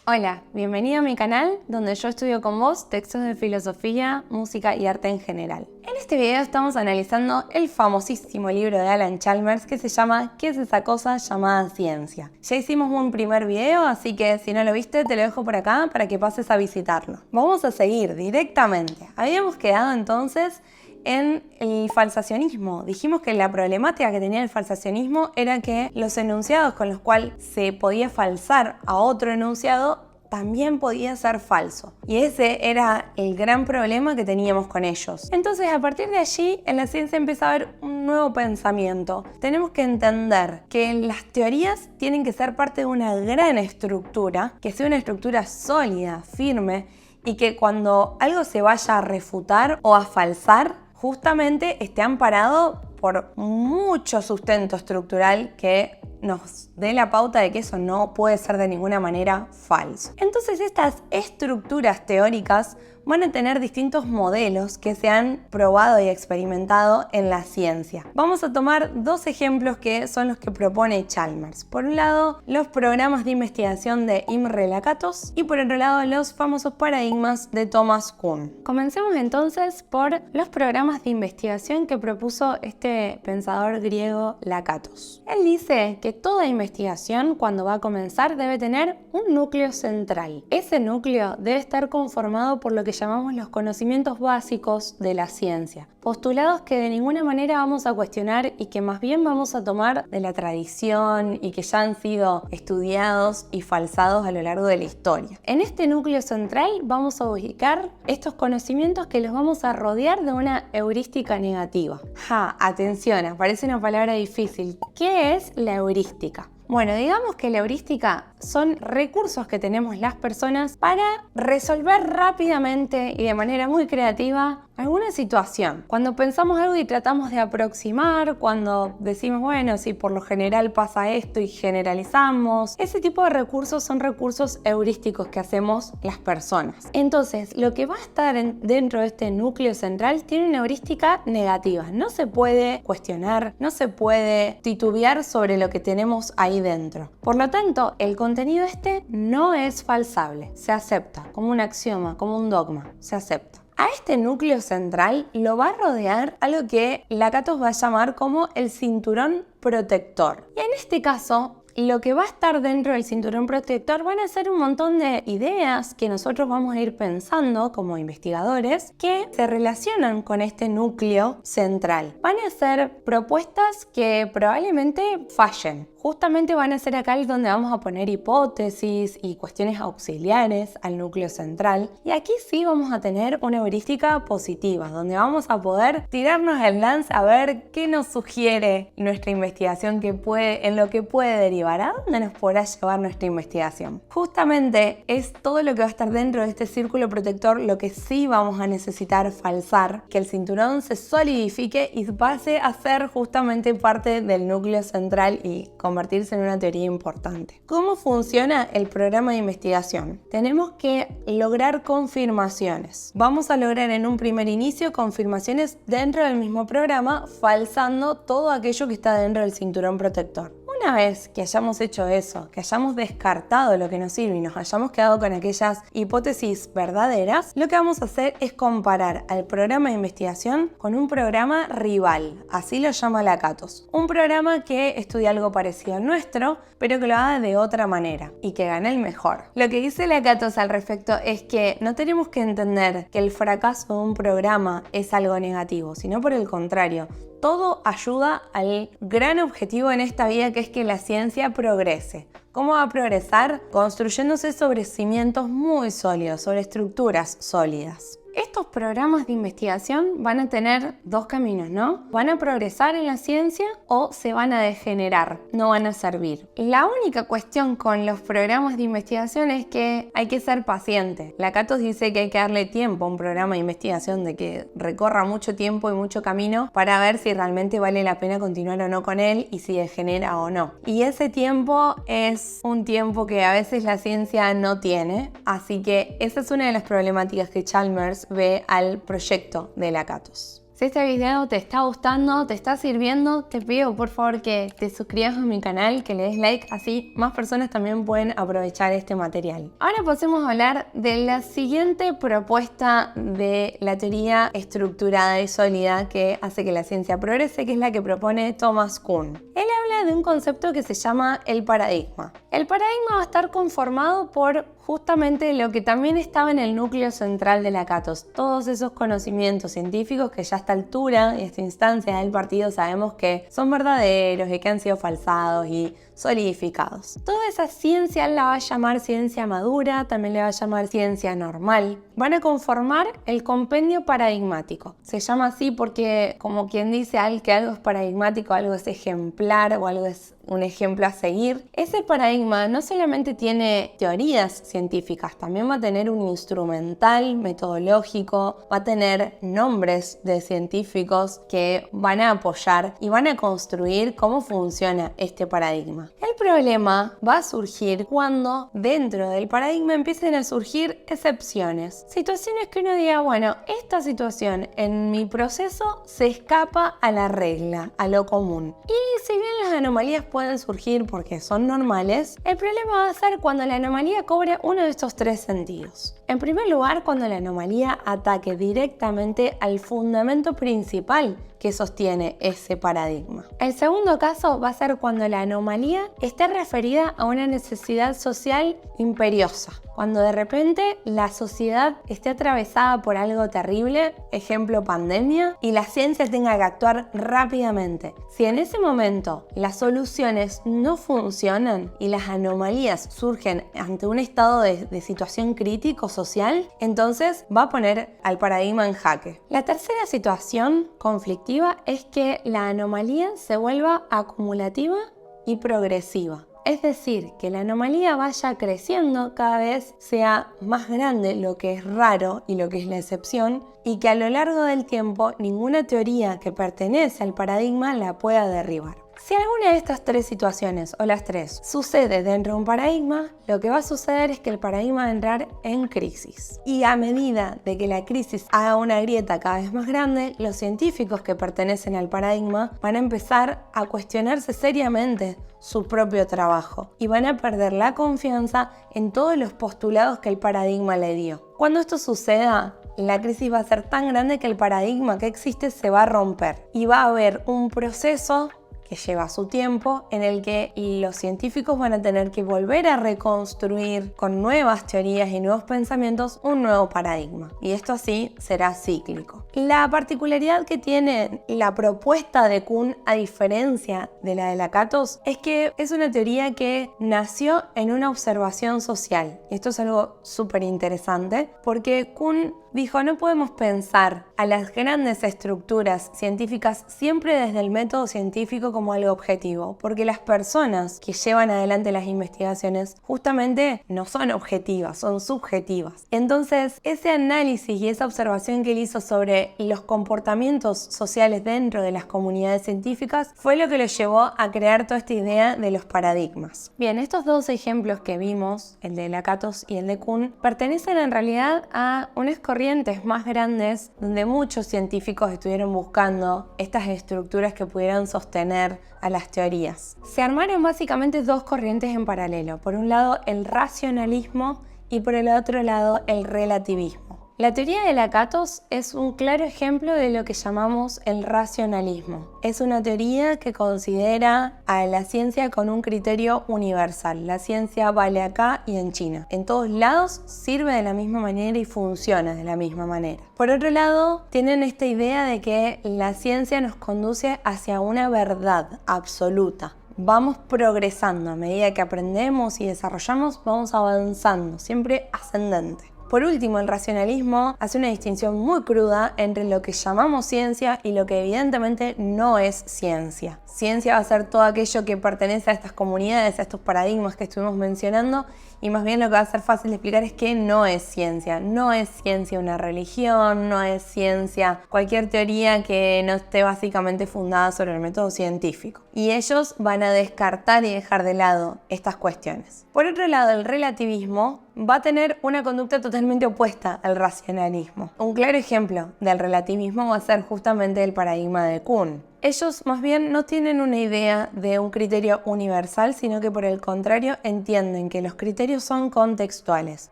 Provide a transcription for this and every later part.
Hola, bienvenido a mi canal donde yo estudio con vos textos de filosofía, música y arte en general. En este video estamos analizando el famosísimo libro de Alan Chalmers que se llama ¿Qué es esa cosa llamada ciencia? Ya hicimos un primer video, así que si no lo viste te lo dejo por acá para que pases a visitarlo. Vamos a seguir directamente. Habíamos quedado entonces en el falsacionismo. Dijimos que la problemática que tenía el falsacionismo era que los enunciados con los cuales se podía falsar a otro enunciado también podía ser falso. Y ese era el gran problema que teníamos con ellos. Entonces, a partir de allí, en la ciencia empieza a haber un nuevo pensamiento. Tenemos que entender que las teorías tienen que ser parte de una gran estructura, que sea una estructura sólida, firme, y que cuando algo se vaya a refutar o a falsar, justamente esté amparado por mucho sustento estructural que nos dé la pauta de que eso no puede ser de ninguna manera falso. Entonces estas estructuras teóricas van a tener distintos modelos que se han probado y experimentado en la ciencia. Vamos a tomar dos ejemplos que son los que propone Chalmers. Por un lado, los programas de investigación de Imre Lakatos y por otro lado, los famosos paradigmas de Thomas Kuhn. Comencemos entonces por los programas de investigación que propuso este pensador griego Lakatos. Él dice que toda investigación, cuando va a comenzar, debe tener un núcleo central. Ese núcleo debe estar conformado por lo que llamamos los conocimientos básicos de la ciencia, postulados que de ninguna manera vamos a cuestionar y que más bien vamos a tomar de la tradición y que ya han sido estudiados y falsados a lo largo de la historia. En este núcleo central vamos a ubicar estos conocimientos que los vamos a rodear de una heurística negativa. Atención, aparece una palabra difícil. ¿Qué es la heurística? Bueno, digamos que la heurística son recursos que tenemos las personas para resolver rápidamente y de manera muy creativa alguna situación. Cuando pensamos algo y tratamos de aproximar, cuando decimos, bueno, si por lo general pasa esto y generalizamos, ese tipo de recursos son recursos heurísticos que hacemos las personas. Entonces, lo que va a estar dentro de este núcleo central tiene una heurística negativa. No se puede cuestionar, no se puede titubear sobre lo que tenemos ahí dentro. Por lo tanto, el contenido no es falsable, se acepta como un axioma, como un dogma, se acepta. A este núcleo central lo va a rodear algo que Lakatos va a llamar como el cinturón protector. Y en este caso, lo que va a estar dentro del cinturón protector van a ser un montón de ideas que nosotros vamos a ir pensando como investigadores que se relacionan con este núcleo central. Van a ser propuestas que probablemente fallen. Justamente van a ser acá donde vamos a poner hipótesis y cuestiones auxiliares al núcleo central. Y aquí sí vamos a tener una heurística positiva, donde vamos a poder tirarnos el lance a ver qué nos sugiere nuestra investigación en lo que puede derivar. ¿A dónde nos podrá llevar nuestra investigación? Justamente es todo lo que va a estar dentro de este círculo protector lo que sí vamos a necesitar falsar, que el cinturón se solidifique y pase a ser justamente parte del núcleo central y convertirse en una teoría importante. ¿Cómo funciona el programa de investigación? Tenemos que lograr confirmaciones. Vamos a lograr en un primer inicio confirmaciones dentro del mismo programa, falsando todo aquello que está dentro del cinturón protector. Una vez que hayamos hecho eso, que hayamos descartado lo que nos sirve y nos hayamos quedado con aquellas hipótesis verdaderas, lo que vamos a hacer es comparar al programa de investigación con un programa rival, así lo llama Lakatos. Un programa que estudia algo parecido al nuestro, pero que lo haga de otra manera y que gane el mejor. Lo que dice Lakatos al respecto es que no tenemos que entender que el fracaso de un programa es algo negativo, sino por el contrario. Todo ayuda al gran objetivo en esta vida, que es que la ciencia progrese. ¿Cómo va a progresar? Construyéndose sobre cimientos muy sólidos, sobre estructuras sólidas. Estos programas de investigación van a tener dos caminos, ¿no? Van a progresar en la ciencia o se van a degenerar, no van a servir. La única cuestión con los programas de investigación es que hay que ser paciente. Lakatos dice que hay que darle tiempo a un programa de investigación, de que recorra mucho tiempo y mucho camino para ver si realmente vale la pena continuar o no con él y si degenera o no. Y ese tiempo es un tiempo que a veces la ciencia no tiene, así que esa es una de las problemáticas que Chalmers ve al proyecto de Lakatos. Si este video te está gustando, te está sirviendo, te pido por favor que te suscribas a mi canal, que le des like, así más personas también pueden aprovechar este material. Ahora pasemos a hablar de la siguiente propuesta de la teoría estructurada y sólida que hace que la ciencia progrese, que es la que propone Thomas Kuhn. Él habla de un concepto que se llama el paradigma. El paradigma va a estar conformado por justamente lo que también estaba en el núcleo central de la Catos, todos esos conocimientos científicos que ya a esta altura y a esta instancia del partido sabemos que son verdaderos y que han sido falsados y solidificados. Toda esa ciencia él la va a llamar ciencia madura, también le va a llamar ciencia normal. Van a conformar el compendio paradigmático. Se llama así porque, como quien dice que algo es paradigmático, algo es ejemplar o algo es un ejemplo a seguir. Ese paradigma no solamente tiene teorías científicas, también va a tener un instrumental metodológico, va a tener nombres de científicos que van a apoyar y van a construir cómo funciona este paradigma. El problema va a surgir cuando dentro del paradigma empiecen a surgir excepciones, situaciones que uno diga, bueno, esta situación en mi proceso se escapa a la regla, a lo común. Y si bien las anomalías pueden surgir porque son normales, el problema va a ser cuando la anomalía cobre uno de estos tres sentidos. En primer lugar, cuando la anomalía ataque directamente al fundamento principal que sostiene ese paradigma. El segundo caso va a ser cuando la anomalía esté referida a una necesidad social imperiosa. Cuando de repente la sociedad esté atravesada por algo terrible, ejemplo pandemia, y la ciencia tenga que actuar rápidamente. Si en ese momento las soluciones no funcionan y las anomalías surgen ante un estado de situación crítico social, entonces va a poner al paradigma en jaque. La tercera situación conflictiva es que la anomalía se vuelva acumulativa y progresiva. Es decir, que la anomalía vaya creciendo, cada vez sea más grande lo que es raro y lo que es la excepción, y que a lo largo del tiempo ninguna teoría que pertenece al paradigma la pueda derribar. Si alguna de estas tres situaciones, o las tres, sucede dentro de un paradigma, lo que va a suceder es que el paradigma va a entrar en crisis. Y a medida de que la crisis haga una grieta cada vez más grande, los científicos que pertenecen al paradigma van a empezar a cuestionarse seriamente su propio trabajo y van a perder la confianza en todos los postulados que el paradigma le dio. Cuando esto suceda, la crisis va a ser tan grande que el paradigma que existe se va a romper y va a haber un proceso que lleva su tiempo, en el que los científicos van a tener que volver a reconstruir con nuevas teorías y nuevos pensamientos un nuevo paradigma. Y esto así será cíclico. La particularidad que tiene la propuesta de Kuhn, a diferencia de la de Lakatos, es que es una teoría que nació en una observación social. Y esto es algo súper interesante, porque Kuhn dijo, no podemos pensar a las grandes estructuras científicas siempre desde el método científico como algo objetivo, porque las personas que llevan adelante las investigaciones justamente no son objetivas, son subjetivas. Entonces, ese análisis y esa observación que él hizo sobre los comportamientos sociales dentro de las comunidades científicas fue lo que lo llevó a crear toda esta idea de los paradigmas. Bien, estos dos ejemplos que vimos, el de Lakatos y el de Kuhn, pertenecen en realidad a unas corrientes más grandes donde muchos científicos estuvieron buscando estas estructuras que pudieran sostener a las teorías. Se armaron básicamente dos corrientes en paralelo. Por un lado el racionalismo y por el otro lado el relativismo. La teoría de Lakatos es un claro ejemplo de lo que llamamos el racionalismo. Es una teoría que considera a la ciencia con un criterio universal. La ciencia vale acá y en China. En todos lados sirve de la misma manera y funciona de la misma manera. Por otro lado, tienen esta idea de que la ciencia nos conduce hacia una verdad absoluta. Vamos progresando a medida que aprendemos y desarrollamos, vamos avanzando, siempre ascendente. Por último, el racionalismo hace una distinción muy cruda entre lo que llamamos ciencia y lo que evidentemente no es ciencia. Ciencia va a ser todo aquello que pertenece a estas comunidades, a estos paradigmas que estuvimos mencionando, y más bien lo que va a ser fácil de explicar es que no es ciencia. No es ciencia una religión, no es ciencia cualquier teoría que no esté básicamente fundada sobre el método científico. Y ellos van a descartar y dejar de lado estas cuestiones. Por otro lado, el relativismo va a tener una conducta totalmente opuesta al racionalismo. Un claro ejemplo del relativismo va a ser justamente el paradigma de Kuhn. Ellos más bien no tienen una idea de un criterio universal, sino que por el contrario entienden que los criterios son contextuales.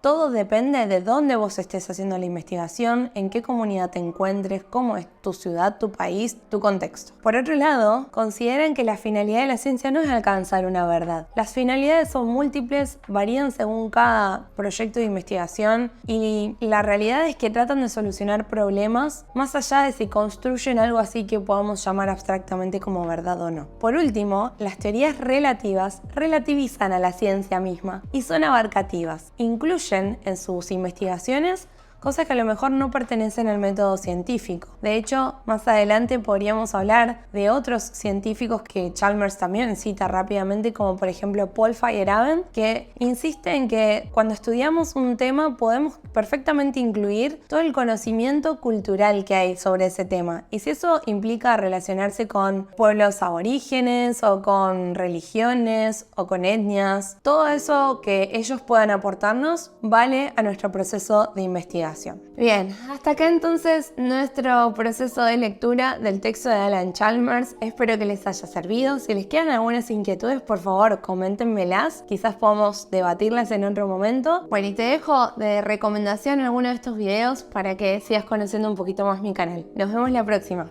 Todo depende de dónde vos estés haciendo la investigación, en qué comunidad te encuentres, cómo es tu ciudad, tu país, tu contexto. Por otro lado, consideran que la finalidad de la ciencia no es alcanzar una verdad. Las finalidades son múltiples, varían según cada proyecto de investigación y la realidad es que tratan de solucionar problemas más allá de si construyen algo así que podamos llamar abstractamente como verdad o no. Por último, las teorías relativas relativizan a la ciencia misma y son abarcativas. Incluyen en sus investigaciones cosas que a lo mejor no pertenecen al método científico. De hecho, más adelante podríamos hablar de otros científicos que Chalmers también cita rápidamente, como por ejemplo Paul Feyerabend, que insiste en que cuando estudiamos un tema podemos perfectamente incluir todo el conocimiento cultural que hay sobre ese tema. Y si eso implica relacionarse con pueblos aborígenes o con religiones o con etnias, todo eso que ellos puedan aportarnos vale a nuestro proceso de investigación. Bien, hasta acá entonces nuestro proceso de lectura del texto de Alan Chalmers. Espero que les haya servido. Si les quedan algunas inquietudes, por favor, coméntenmelas. Quizás podamos debatirlas en otro momento. Bueno, y te dejo de recomendación alguno de estos videos para que sigas conociendo un poquito más mi canal. Nos vemos la próxima.